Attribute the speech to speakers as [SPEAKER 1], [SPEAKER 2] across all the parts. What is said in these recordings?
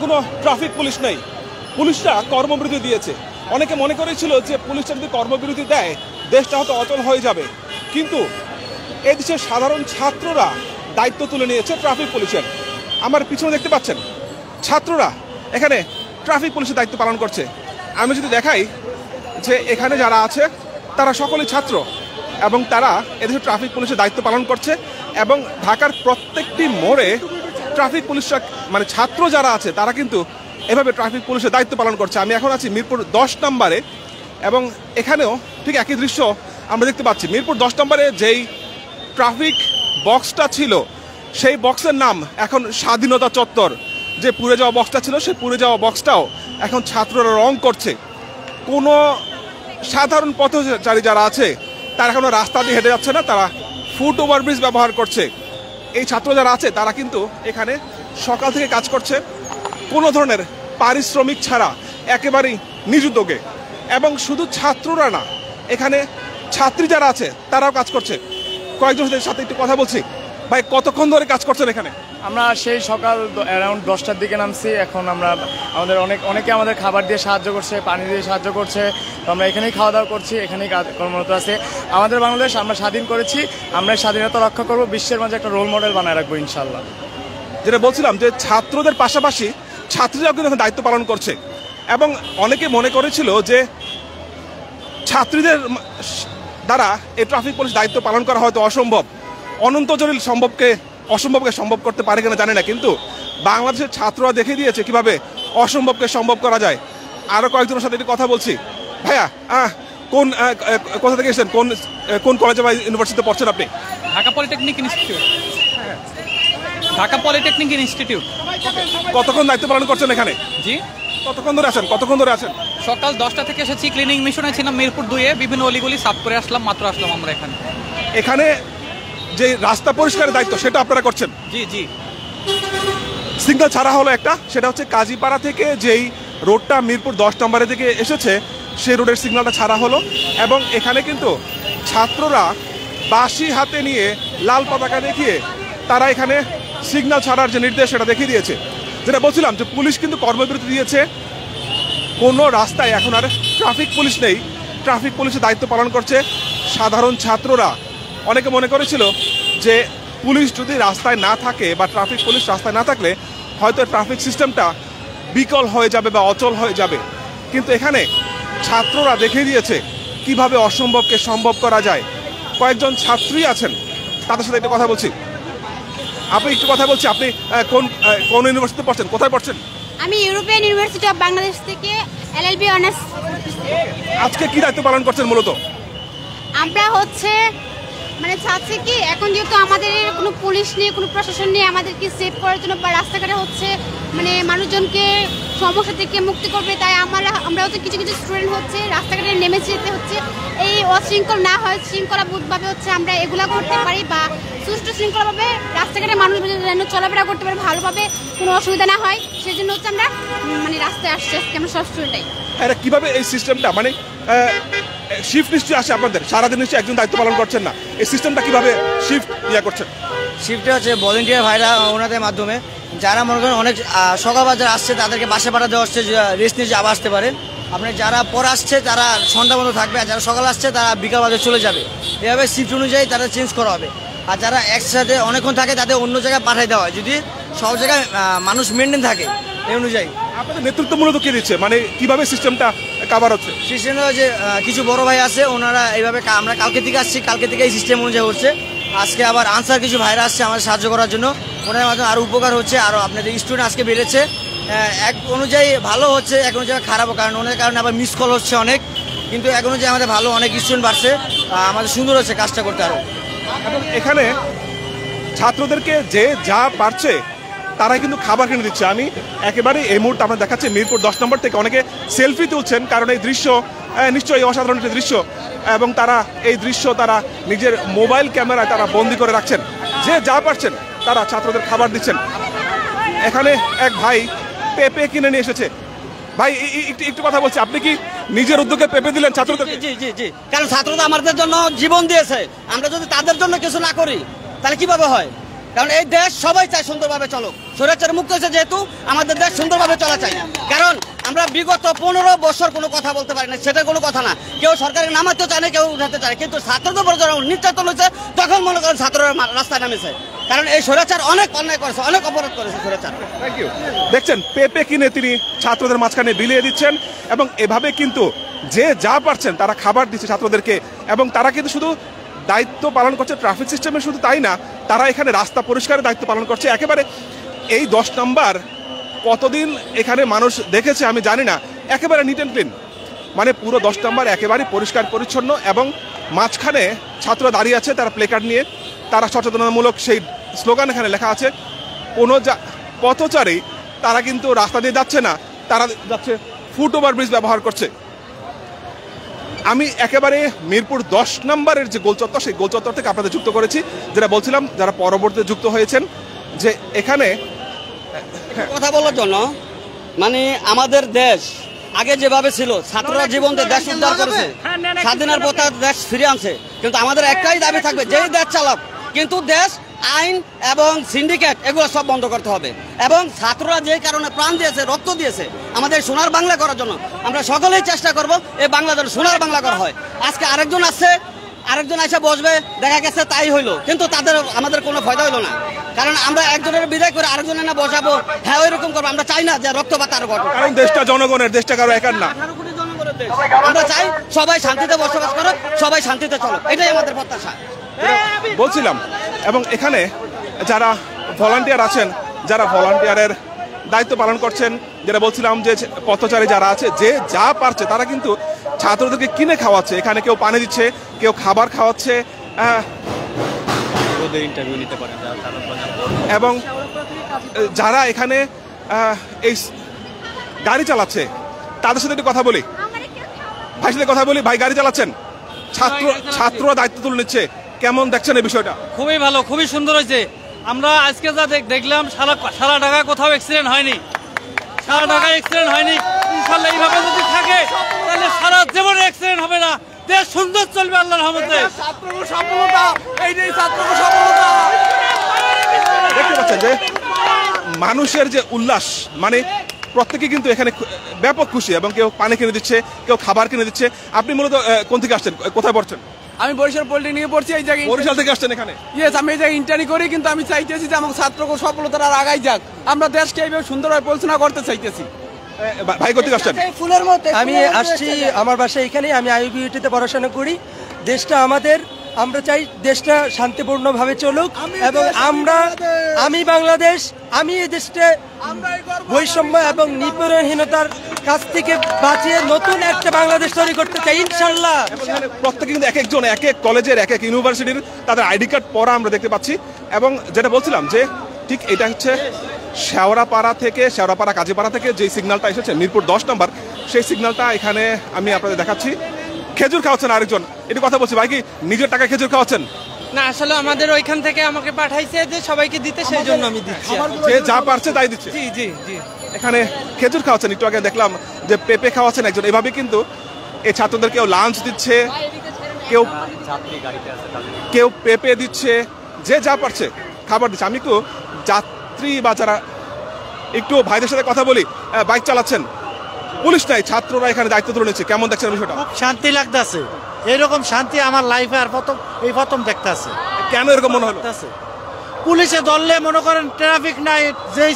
[SPEAKER 1] কোনো traffic police নেই, পুলিশরা কর্মবিরতি দিয়েছে। অনেকে মনে করেছিল যে পুলিশরা যদি কর্মবিরতি দেয় দেশটা হয়তো অচল হয়ে যাবে, কিন্তু এদেশের সাধারণ ছাত্ররা দায়িত্ব তুলে নিয়েছে ট্রাফিক পুলিশের। আমার পিছনে দেখতে পাচ্ছেন ছাত্ররা এখানে ট্রাফিক পুলিশের দায়িত্ব পালন করছে। আমি যদি দেখাই যে এখানে যারা আছে তারা সকলেই ছাত্র এবং তারা এদেশের ট্রাফিক পুলিশের দায়িত্ব পালন করছে এবং ঢাকার প্রত্যেকটি মোড়ে ট্রাফিক পুলিশরা মানে ছাত্র যারা আছে তারা কিন্তু এভাবে ট্রাফিক পুলিশের দায়িত্ব পালন করছে। আমি এখন আছি মিরপুর 10 নম্বরে এবং এখানেও ঠিক একই দৃশ্য আমরা দেখতে পাচ্ছি। মিরপুর 10 নম্বরে যেই ট্রাফিক বক্সটা ছিল সেই বক্সের নাম এখন স্বাধীনতা চত্বর। যে পুড়ে যাওয়া বক্সটা ছিল সেই পুড়ে যাওয়া বক্সটাও এখন ছাত্ররা রং করছে। কোনো সাধারণ পথচারী যারা আছে তারা এখনো রাস্তা দিয়ে হেঁটে যাচ্ছে না, তারা ফুট ওভারব্রিজ ব্যবহার করছে। এই ছাত্র যারা আছে তারা কিন্তু এখানে সকাল থেকে কাজ করছে কোনো ধরনের পারিশ্রমিক ছাড়া, একেবারেই নিজ উদ্যোগে। এবং শুধু ছাত্ররা না, এখানে ছাত্রী যারা আছে তারাও কাজ করছে। কয়েকজনের সাথে একটু কথা বলছি। ভাই, কতক্ষণ ধরে কাজ করছেন এখানে?
[SPEAKER 2] আমরা সেই সকাল অ্যারাউন্ড 10টার দিকে নামছি। এখন আমরা অনেকে আমাদের খাবার দিয়ে সাহায্য করছে, পানি দিয়ে সাহায্য করছে। তো আমরা এখানেই খাওয়া দাওয়া করছি, এখানেই কর্মরত আছে। আমাদের বাংলাদেশ আমরা স্বাধীন করেছি, আমরা স্বাধীনতা রক্ষা করব, বিশ্বের মাঝে একটা রোল মডেল বানায় রাখবো ইনশাল্লাহ।
[SPEAKER 1] যেটা বলছিলাম যে ছাত্রদের পাশাপাশি ছাত্রীরাও কিন্তু এখন দায়িত্ব পালন করছে এবং অনেকে মনে করেছিল যে ছাত্রীদের দ্বারা এই ট্রাফিক পুলিশ দায়িত্ব পালন করা হয়তো অসম্ভব, অনন্ত জলিল অসম্ভবকে সম্ভব করতে পারে কিনা জানি না, কিন্তু বাংলাদেশের ছাত্ররা দেখে দিয়েছে কিভাবে অসম্ভবকে সম্ভব করা যায়। আরো কয়েকজনের সাথে একটু কথা বলছি। ভাইয়া, কোথা থেকে এসেছেন, কোন কলেজে বা ইউনিভার্সিটিতে পড়ছেন আপনি?
[SPEAKER 3] Dhaka polytechnic institute. Dhaka polytechnic institute.
[SPEAKER 1] কতক্ষণ দায়িত্ব পালন করছেন এখানে?
[SPEAKER 3] জি,
[SPEAKER 1] কতক্ষণ ধরে আছেন?
[SPEAKER 3] সকাল 10টা থেকে এসেছি। ক্লিনিং মিশনে ছিলাম মিরপুর 2-এ, বিভিন্ন অলিগলি সাফ করে আসলাম, মাত্র আসলাম আমরা
[SPEAKER 1] এখানে যে রাস্তা পরিষ্কারের দায়িত্ব সেটা আপনারা করছেন?
[SPEAKER 3] জি জি।
[SPEAKER 1] সিগন্যাল ছাড়া হলো একটা, সেটা হচ্ছে কাজীপাড়া থেকে যেই রোডটা মিরপুর 10 নম্বরের দিকে এসেছে সেই রোডের সিগন্যালটা ছাড়া হলো এবং এখানে কিন্তু ছাত্ররা বাঁশি হাতে নিয়ে লাল পতাকা দেখিয়ে তারা এখানে সিগন্যাল ছাড়ার যে নির্দেশ সেটা দেখিয়ে দিয়েছে। যেটা বলছিলাম যে পুলিশ কিন্তু কর্মবিরতি দিয়েছে, কোনো রাস্তায় এখন আর ট্রাফিক পুলিশ নেই, ট্রাফিক পুলিশের দায়িত্ব পালন করছে সাধারণ ছাত্ররা। অনেকে মনে করেছিল যে পুলিশ যদি রাস্তায় না থাকে বা ট্রাফিক পুলিশ রাস্তায় না থাকলে হয়তো ট্রাফিক সিস্টেমটা বিকল হয়ে যাবে বা অচল হয়ে যাবে, কিন্তু এখানে ছাত্ররা দেখিয়ে দিয়েছে কিভাবে অসম্ভবকে সম্ভব করা যায়। কয়েকজন ছাত্রী আছেন, তাদের সাথে একটু কথা বলছি। আপনি একটু কথা বলছি, আপনি কোন ইউনিভার্সিটিতে পড়ছেন, কোথায় পড়ছেন?
[SPEAKER 4] আমি ইউরোপিয়ান ইউনিভার্সিটি অফ বাংলাদেশ থেকে এলএলবি অনার্স।
[SPEAKER 1] আজকে কি দায়িত্ব পালন করছেন মূলত?
[SPEAKER 4] আমরা মানে চাচ্ছি কি, এখন যেহেতু আমাদের কোনো পুলিশ নেই, কোনো প্রশাসন নেই আমাদেরকে সেভ করার জন্য বা রাস্তাঘাটে মানে মানুষজনকে সমস্যা থেকে মুক্তি করবে, তাই আমরা হচ্ছে কিছু স্টুডেন্ট রাস্তাঘাটে নেমে যেতে হচ্ছে। এই অশৃঙ্খল না হয় শৃঙ্খলাবোধভাবে আমরা এগুলা করতে পারি বা সুষ্ঠু শৃঙ্খলাভাবে রাস্তাঘাটে মানুষ যেন চলাফেরা করতে পারে, ভালোভাবে কোনো অসুবিধা না হয়, সেই জন্য আমরা মানে রাস্তায় আসছি আমরা সব স্টুডেন্টটাই।
[SPEAKER 1] এটা কিভাবে এই সিস্টেমটা মানে শিফট নিশ্চয়ই আসে আপনাদের, সারাদিন নিশ্চয়ই একজন দায়িত্ব পালন করছেন না, এই সিস্টেমটা কিভাবে শিফট করছেন?
[SPEAKER 5] শিফটে হচ্ছে ভলেন্টিয়ার ভাইরা ওনাদের মাধ্যমে, যারা মনে করেন অনেক সকাল বাজার আসছে তাদেরকে বাসে পাঠা দেওয়া হচ্ছে, রেস্ট নিয়ে আবার আসতে পারে। আপনি যারা পরে আসছে তারা সন্ধ্যা মতো থাকবে, আর যারা সকাল আসছে তারা বিকাল বাজার চলে যাবে। এভাবে শিফট অনুযায়ী তারা চেঞ্জ করা হবে। আর যারা একসাথে অনেকক্ষণ থাকে তাদের অন্য জায়গায় পাঠিয়ে দেওয়া হয়, যদি সব জায়গায় মানুষ মেনটেন থাকে এই অনুযায়ী।
[SPEAKER 1] আপনাদের নেতৃত্ব মূলত কে দিচ্ছে, মানে কিভাবে সিস্টেমটা কাভার হচ্ছে?
[SPEAKER 5] সিস্টেমটা যে কিছু বড় ভাই আছে, ওনারা এইভাবে, আমরা কালকে থেকে আসছি, কালকে থেকে এই সিস্টেম অনুযায়ী হচ্ছে। আজকে আবার আনসার কিছু ভাইরা আসছে আমাদের সাহায্য করার জন্য, ওনার মাধ্যমে আরও উপকার হচ্ছে। আরও আপনাদের স্টুডেন্ট আজকে বেড়েছে, এক অনুযায়ী ভালো হচ্ছে, এক অনুযায়ী খারাপও, কারণ ওনার কারণে আবার মিস কল হচ্ছে অনেক, কিন্তু এক অনুযায়ী আমাদের ভালো, অনেক স্টুডেন্ট বাড়ছে, আমাদের সুন্দর হচ্ছে কাজটা করতে আরও।
[SPEAKER 1] এবং এখানে ছাত্রদেরকে যে যা পারছে তারাই কিন্তু খাবার কিনে দিচ্ছে। আমি একেবারে এই মুহূর্তে আমরা দেখাচ্ছি মিরপুর 10 নম্বর থেকে অনেকে সেলফি তুলছেন, কারণ এই দৃশ্য নিশ্চয়ই অসাধারণ একটি দৃশ্য এবং তারা এই দৃশ্য তারা নিজের মোবাইল ক্যামেরায় তারা বন্দি করে রাখছেন। যে যা পারছেন তারা ছাত্রদের খাবার দিচ্ছেন। এখানে এক ভাই পেঁপে কিনে নিয়ে এসেছে। ভাই, একটু কথা বলছি, আপনি কি নিজের উদ্যোগে পেঁপে দিলেন ছাত্রদের?
[SPEAKER 5] জি জি জি, কারণ ছাত্ররা আমাদের জন্য জীবন দিয়েছে, আমরা যদি তাদের জন্য কিছু না করি তাহলে কিভাবে হয়? কারণ এই দেশ সবাই চায় সুন্দরভাবে চলুক, স্বৈরাচার মুক্ত হয়েছে যেহেতু আমাদের দেশ সুন্দরভাবে চলা চাই। কারণ আমরা বিগত 15 বছর কোনো কথা বলতে পারি না, সেটা কোনো কথা না। কেউ সরকারের নামাতে চায় না, কেউ উঠাতে চায়, কিন্তু ছাত্রদের উপর যখন নির্যাতন হয়েছে তখন মনে করেন ছাত্ররা রাস্তায় নামেছে। কারণ এই স্বৈরাচার অনেক অন্যায় করেছে, অনেক অপরাধ করেছে স্বৈরাচার।
[SPEAKER 1] Thank you. দেখছেন পেঁপে কিনে তিনি ছাত্রদের মাঝখানে বিলিয়ে দিচ্ছেন এবং এভাবে কিন্তু যে যা পারছেন তারা খাবার দিচ্ছে ছাত্রদেরকে, এবং তারা কিন্তু শুধু দায়িত্ব পালন করছে ট্রাফিক সিস্টেমে, শুধু তাই না, তারা এখানে রাস্তা পরিষ্কারের দায়িত্ব পালন করছে। একেবারে এই 10 নম্বর কতদিন এখানে মানুষ দেখেছে আমি জানি না, একেবারে নিট অ্যান্ড ক্লিন, মানে পুরো 10 নম্বর একেবারে পরিষ্কার পরিচ্ছন্ন, এবং মাঝখানে ছাত্ররা দাঁড়িয়ে আছে তারা প্লেকার্ড নিয়ে, তারা সচেতনতামূলক সেই স্লোগান এখানে লেখা আছে। কোনো পথচারী তারা কিন্তু রাস্তা দিয়ে যাচ্ছে না, তারা যাচ্ছে ফুট ওভার ব্রিজ ব্যবহার করছে। আমি একেবারে মিরপুর 10 নম্বরের যে গোলচত্বর, সেই গোলচত্বর থেকে আপনাদের যুক্ত করেছি, যেটা বলছিলাম যারা পরবর্তীতে যুক্ত হয়েছেন, যে এখানে
[SPEAKER 5] কথা বলার জন্য মানে আমাদের দেশ আগে যেভাবে ছিল, ছাত্ররা জীবন দিয়ে দেশ উদ্ধার করেছে, স্বাধীনের পথে দেশ ফিরে আনছে, কিন্তু আমাদের একটাই দাবি থাকবে, যেই দেশ চালাক কিন্তু দেশ আইন এবং সিন্ডিকেট এগুলো সব বন্ধ করতে হবে। এবং ছাত্ররা যে কারণে প্রাণ দিয়েছে, রক্ত দিয়েছে আমাদের সোনার বাংলা করার জন্য, আমরা সকলেই চেষ্টা করব এই বাংলা যেন সোনার বাংলা করা হয়। আজকে আরেকজন আসছে, আরেকজন এসে বসবে, দেখা গেছে তাই হইলো, কিন্তু তাদের আমাদের কোনো ফায়দা হইলো না। কারণ আমরা একজনের বিদায় করে আরেকজনের না বসাবো, হ্যাঁ ওইরকম করবো। আমরা চাই না যে রক্তপাত আরো ঘটে,
[SPEAKER 1] কারণ দেশটা জনগণের, দেশটা কারো একার না।
[SPEAKER 5] আমরা চাই সবাই শান্তিতে বসবাস করুক, সবাই শান্তিতে চলুক, এটাই আমাদের প্রত্যাশা।
[SPEAKER 1] বলছিলাম, এবং এখানে যারা ভলান্টিয়ার আছেন, যারা ভলান্টিয়ারের দায়িত্ব পালন করছেন, যেটা বলছিলাম যে পথচারী যারা আছে, যে যা পারছে তারা কিন্তু ছাত্রদেরকে কিনে খাওয়াচ্ছে। এখানে কেউ পানি দিচ্ছে, কেউ খাবার খাওয়াচ্ছে,
[SPEAKER 3] ইন্টারভিউ নিতে পারেন
[SPEAKER 1] এবং যারা এখানে এই গাড়ি চালাচ্ছে তাদের সাথে একটু কথা বলি। ভাইয়ের সাথে কথা বলি। ভাই গাড়ি চালাচ্ছেন, ছাত্ররা দায়িত্ব তুলে নিচ্ছে, কেমন দেখছেন এই বিষয়টা?
[SPEAKER 3] খুবই ভালো, খুবই সুন্দর হয়েছে। আমরা আজকে যা দেখলাম, সারা ঢাকা কোথাও অ্যাক্সিডেন্ট হয়নি, সারা ঢাকায় অ্যাক্সিডেন্ট হয়নি। ইনশাআল্লাহ এইভাবে যদি থাকে তাহলে সারা জীবনে অ্যাক্সিডেন্ট হবে না, দেশ সুন্দর চলবে আল্লাহর রহমতে।
[SPEAKER 1] দেখতে পাচ্ছেন যে মানুষের যে উল্লাস, মানে প্রত্যেকে কিন্তু এখানে ব্যাপক খুশি, এবং কেউ পানি কিনে দিচ্ছে, কেউ খাবার কিনে দিচ্ছে। আপনি মূলত কোন থেকে আসছেন, কোথায় পড়ছেন?
[SPEAKER 6] আমি বরিশাল পলিটেকনিকে পড়ছি। এই জায়গায়
[SPEAKER 1] বরিশাল থেকে আসছেন এখানে?
[SPEAKER 6] ইয়েস, আমি এই জায়গায় ইন্টারি করি, কিন্তু আমি চাইতেছি যে আমার ছাত্রকে সফলতার আর আগাই যাক, আমরা দেশকে এইভাবে সুন্দরভাবে পরিচালনা করতে চাইতেছি।
[SPEAKER 1] ভাই কোথেকে আসছেন?
[SPEAKER 7] আমি আসছি, আমার বাসা এখানে, আমি আইইউবিটিতে পড়াশোনা করি। দেশটা আমাদের, আমরা চাই দেশটা শান্তিপূর্ণভাবে চলুক, এবং আমি বাংলাদেশ, আমি এই দেশটা বৈষম্য এবং নিপীড়নহীনতার কাছ থেকে বাঁচিয়ে নতুন একটা বাংলাদেশ তৈরি করতে চাই ইনশাল্লাহ।
[SPEAKER 1] প্রত্যেকে কিন্তু এক একজন এক এক কলেজের, এক এক ইউনিভার্সিটির তাদের আইডি কার্ড পরা আমরা দেখতে পাচ্ছি। এবং যেটা বলছিলাম যে ঠিক এটা হচ্ছে শেওড়াপাড়া কাজীপাড়া থেকে যে সিগন্যালটা এসেছে মিরপুর 10 নম্বর, সেই সিগন্যালটা এখানে আমি আপনাদের দেখাচ্ছি। খেজুর খাওয়াচ্ছেন আরেকজন, একটু কথা বলছি। ভাই কি নিজের টাকায় খেজুর খাওয়াচ্ছেন?
[SPEAKER 8] না, আসলে আমাদের ওইখান থেকে আমাকে পাঠাইছে যে সবাইকে দিতে, সেই জন্য আমি দিচ্ছি।
[SPEAKER 1] যে যা পারছে তাই দিচ্ছে।
[SPEAKER 8] জি জি জি।
[SPEAKER 1] এখানে খেজুর খাওয়াচ্ছেন, একটু আগে দেখলাম যে পেঁপে খাওয়াচ্ছেন একজন। এভাবে কিন্তু এই ছাত্রদের কেউ লাঞ্চ দিচ্ছে, কেউ পেঁপে দিচ্ছে, যে যা পারছে খাবার দিচ্ছে। আমি একটু যাত্রী বা যারা একটু ভাইদের সাথে কথা বলি। বাইক চালাচ্ছেন, পুলিশ নাই, ছাত্ররা এখানে দায়িত্ব তুলে নিচ্ছে, কেমন দেখছেন বিষয়টা?
[SPEAKER 9] খুব শান্তি লাগতেছে, এরকম শান্তি আমার লাইফে আর প্রথম দেখতেছে।
[SPEAKER 1] কেন এরকম মনে হলো?
[SPEAKER 9] পুলিশে ধরলে মনে করেন ট্রাফিক নাই, যে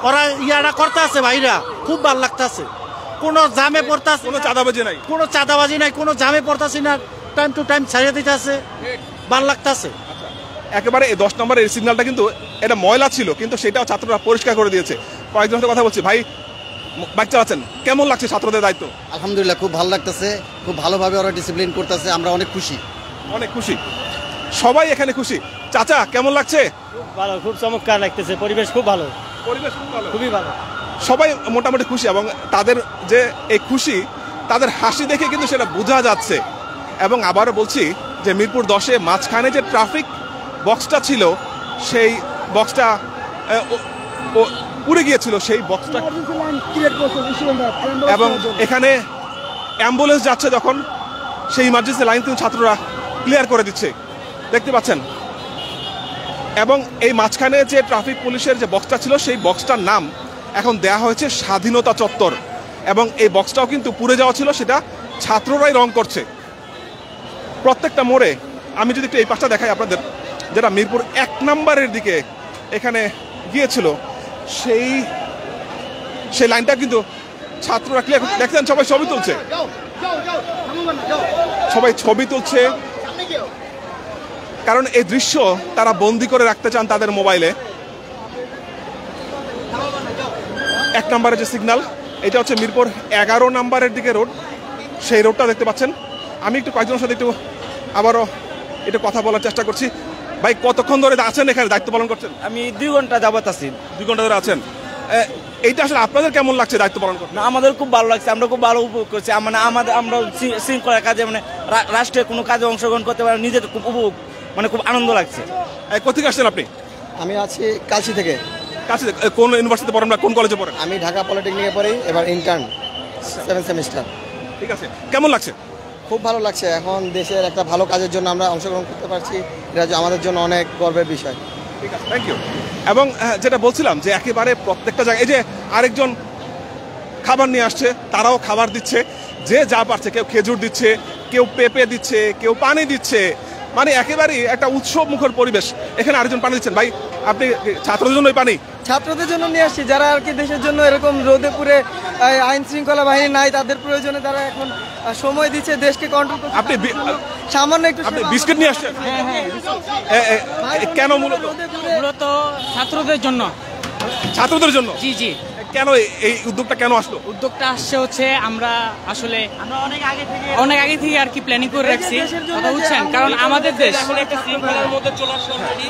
[SPEAKER 9] ওরা ইয়ারা করতেছে ভাইরা, খুব ভালো লাগতেছে। কোনো জামে পড়তাছে,
[SPEAKER 1] কোনো চাঁদাবাজি নাই,
[SPEAKER 9] কোনো জামে পড়তাছি না, টাইম টু টাইম ছাড়িয়ে দিতেছে, ভালো লাগতেছে।
[SPEAKER 1] একেবারে এই 10 নম্বরের সিগন্যালটা কিন্তু এটা ময়লা ছিল, কিন্তু সেটাও ছাত্ররা পরিষ্কার করে দিয়েছে। কয়েকজনের সাথে কথা বলছি। ভাই বাইক চালাচ্ছেন, কেমন লাগছে ছাত্রদের দায়িত্ব?
[SPEAKER 10] আলহামদুলিল্লাহ, খুব ভালো লাগতেছে, খুব ভালোভাবে ওরা ডিসিপ্লিন করতেছে, আমরা অনেক খুশি,
[SPEAKER 1] অনেক খুশি, সবাই এখানে খুশি। চাচা কেমন লাগছে?
[SPEAKER 11] খুব ভালো, খুব চমৎকার লাগতেছে, পরিবেশ খুব ভালো, খুবই ভালো,
[SPEAKER 1] সবাই মোটামুটি খুশি। এবং তাদের যে এই খুশি, তাদের হাসি দেখে কিন্তু সেটা বোঝা যাচ্ছে। এবং আবারও বলছি যে মিরপুর 10-এ মাঝখানে যে ট্রাফিক বক্সটা ছিল, সেই বক্সটা পুড়ে গিয়েছিল, সেই বক্সটা, এবং এখানে অ্যাম্বুলেন্স যাচ্ছে যখন, সেই ইমার্জেন্সি লাইন কিন্তু ছাত্ররা ক্লিয়ার করে দিচ্ছে, দেখতে পাচ্ছেন। এবং এই মাঝখানে যে ট্রাফিক পুলিশের যে বক্সটা ছিল সেই বক্সটার নাম এখন দেয়া হয়েছে স্বাধীনতা চত্বর, এবং এই বক্সটাও কিন্তু পুড়ে যাওয়া ছিল, সেটা ছাত্ররাই রং করছে। প্রত্যেকটা মোড়ে আমি যদি একটু এই পাশটা দেখাই আপনাদের, যেটা মিরপুর 1 নম্বরের দিকে এখানে গিয়েছিল, সেই লাইনটা কিন্তু ছাত্ররা ক্লিয়ার দেখছেন, সবাই ছবি তুলছে, সবাই ছবি তুলছে, কারণ এই দৃশ্য তারা বন্দি করে রাখতে চান তাদের মোবাইলে। 1 নম্বরের যে সিগন্যাল, এটা হচ্ছে মিরপুর 11 নম্বরের দিকে রোড, সেই রোডটা দেখতে পাচ্ছেন। আমি একটু কয়েকজনের সাথে আবারও একটু কথা বলার চেষ্টা করছি। ভাই, কতক্ষণ ধরে আছেন এখানে, দায়িত্ব পালন করছেন?
[SPEAKER 12] আমি 2 ঘন্টা যাবত আছি।
[SPEAKER 1] 2 ঘন্টা ধরে আছেন। এইটা আসলে আপনাদের কেমন লাগছে দায়িত্ব পালন করতে?
[SPEAKER 12] আমাদের খুব ভালো লাগছে, আমরা খুব ভালো উপভোগ করছি। আমরা শৃঙ্খলার কাজে, মানে রাষ্ট্রের কোনো কাজে অংশগ্রহণ করতে পারি, নিজের খুব উপভোগ, মানে খুব আনন্দ লাগছে।
[SPEAKER 1] কোথেকে আসছেন আপনি?
[SPEAKER 10] আমি আছি কালচি থেকে।
[SPEAKER 1] কাছে কোন ইউনিভার্সিটিতে পড়েন না কোন কলেজে পড়েন?
[SPEAKER 10] আমি ঢাকা পলিটেকনিকে পড়ি, এবার ইন্টার্ন 7 সেমিস্টার।
[SPEAKER 1] ঠিক আছে, কেমন লাগছে?
[SPEAKER 10] খুব ভালো লাগছে। এখন দেশের একটা ভালো কাজের জন্য আমরা অংশগ্রহণ করতে পারছি, এটা আমাদের জন্য অনেক গর্বের বিষয়।
[SPEAKER 1] ঠিক আছে, থ্যাংক ইউ। এবং যেটা বলছিলাম যে একেবারে প্রত্যেকটা জায়গায়, এই যে আরেকজন খাবার নিয়ে আসছে, তারাও খাবার দিচ্ছে, যে যা পারছে, কেউ খেজুর দিচ্ছে, কেউ পেঁপে দিচ্ছে, কেউ পানি দিচ্ছে, মানে একেবারেই একটা উৎসব মুখর পরিবেশ। এখানে আরেকজন পানি দিচ্ছেন। ভাই, আপনি ছাত্রদের জন্য পানি?
[SPEAKER 5] ছাত্রদের জন্য নিয়ে আসছি, যারা আর কি দেশের জন্য এরকম রোদে পুরে আইন শৃঙ্খলা বাহিনী নাই, তাদের প্রয়োজনে তারা এখন সময় দিচ্ছে, দেশকে কন্ট্রোল করতে।
[SPEAKER 1] আপনি
[SPEAKER 5] সামান্য একটু
[SPEAKER 1] বিস্কিট নিয়ে আসছেন কেন?
[SPEAKER 8] মূলত ছাত্রদের জন্য।
[SPEAKER 1] ছাত্রদের জন্য?
[SPEAKER 8] জি জি।
[SPEAKER 1] কেন এই উদ্যোগটা কেন আসলো?
[SPEAKER 8] উদ্যোগটা আসছে হচ্ছে আমরা আসলে অনেক আগে থেকে আর কি প্ল্যানিং করে রাখছি, কথা বুঝছেন, কারণ আমাদের দেশ
[SPEAKER 11] এখন একটা শৃঙ্খলার মধ্যে চলে আসছে অলরেডি।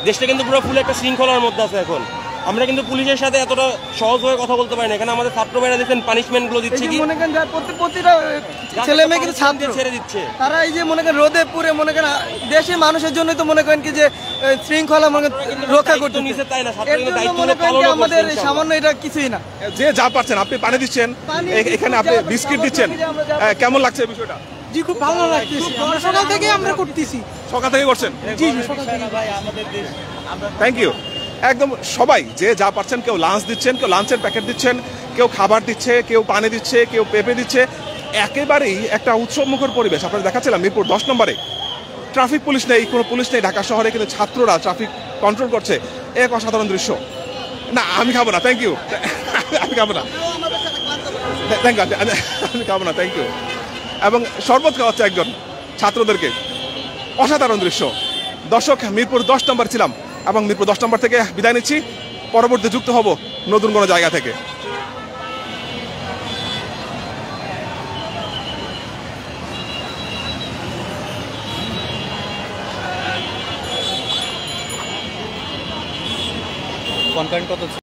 [SPEAKER 11] দেশটা কিন্তু পুরো ফুল একটা শৃঙ্খলার মধ্যে আছে এখন। আমরা কিন্তু পুলিশের সাথে এতটা সহজভাবে কথা বলতে পারি না। এখানে আমাদের ছাত্র ভাইরা দেখছেন পানিশমেন্ট গুলো দিচ্ছে কি,
[SPEAKER 5] মনে করেন প্রতিটা ছেলে মেয়ে কিন্তু ছাত্র
[SPEAKER 11] ছেড়ে দিচ্ছে,
[SPEAKER 5] তারা এই যে মনে করেন রোদে পুরে, মনে করেন দেশের মানুষের জন্য তো মনে করেন কি যে শৃঙ্খলা রক্ষা করতে নিছে, তাই না? আমাদের সামান্য এটা কিছুই না।
[SPEAKER 1] যে যা পারছেন, আপনি পানি দিচ্ছেন, এখানে আপনি বিস্কিট দিচ্ছেন, কেমন লাগছে বিষয়টা?
[SPEAKER 8] জি, খুব ভালো লাগতেছে। আমরা সকাল থেকে আমরা করতেছি।
[SPEAKER 1] সকাল থেকে করছেন?
[SPEAKER 8] জি জি, সকাল থেকে।
[SPEAKER 1] Thank you. একদম সবাই যে যা পারছেন, কেউ লাঞ্চ দিচ্ছেন, কেউ লাঞ্চের প্যাকেট দিচ্ছেন, কেউ খাবার দিচ্ছে, কেউ পানি দিচ্ছে, কেউ পেঁপে দিচ্ছে, একেবারেই একটা উৎসব মুখর পরিবেশ। আপনারা দেখাচ্ছিলাম মিরপুর 10 নম্বরে ট্রাফিক পুলিশ নেই, কোনো পুলিশ নেই ঢাকা শহরে, কিন্তু ছাত্ররা ট্রাফিক কন্ট্রোল করছে। এক অসাধারণ দৃশ্য। না, আমি খাবো না, থ্যাংক ইউ। আমি খাবো না, থ্যাংক ইউ, আমি খাবো না, থ্যাংক ইউ। এবং শরবত খাওয়াচ্ছে একজন ছাত্রদেরকে, অসাধারণ দৃশ্য। দর্শক, মিরপুর 10 নম্বর ছিলাম এবং মিরপুর 10 নম্বর থেকে বিদায় নিচ্ছি। পরবর্তী যুক্ত হব নতুন কোনো জায়গা থেকে।
[SPEAKER 3] কনটেন্ট কত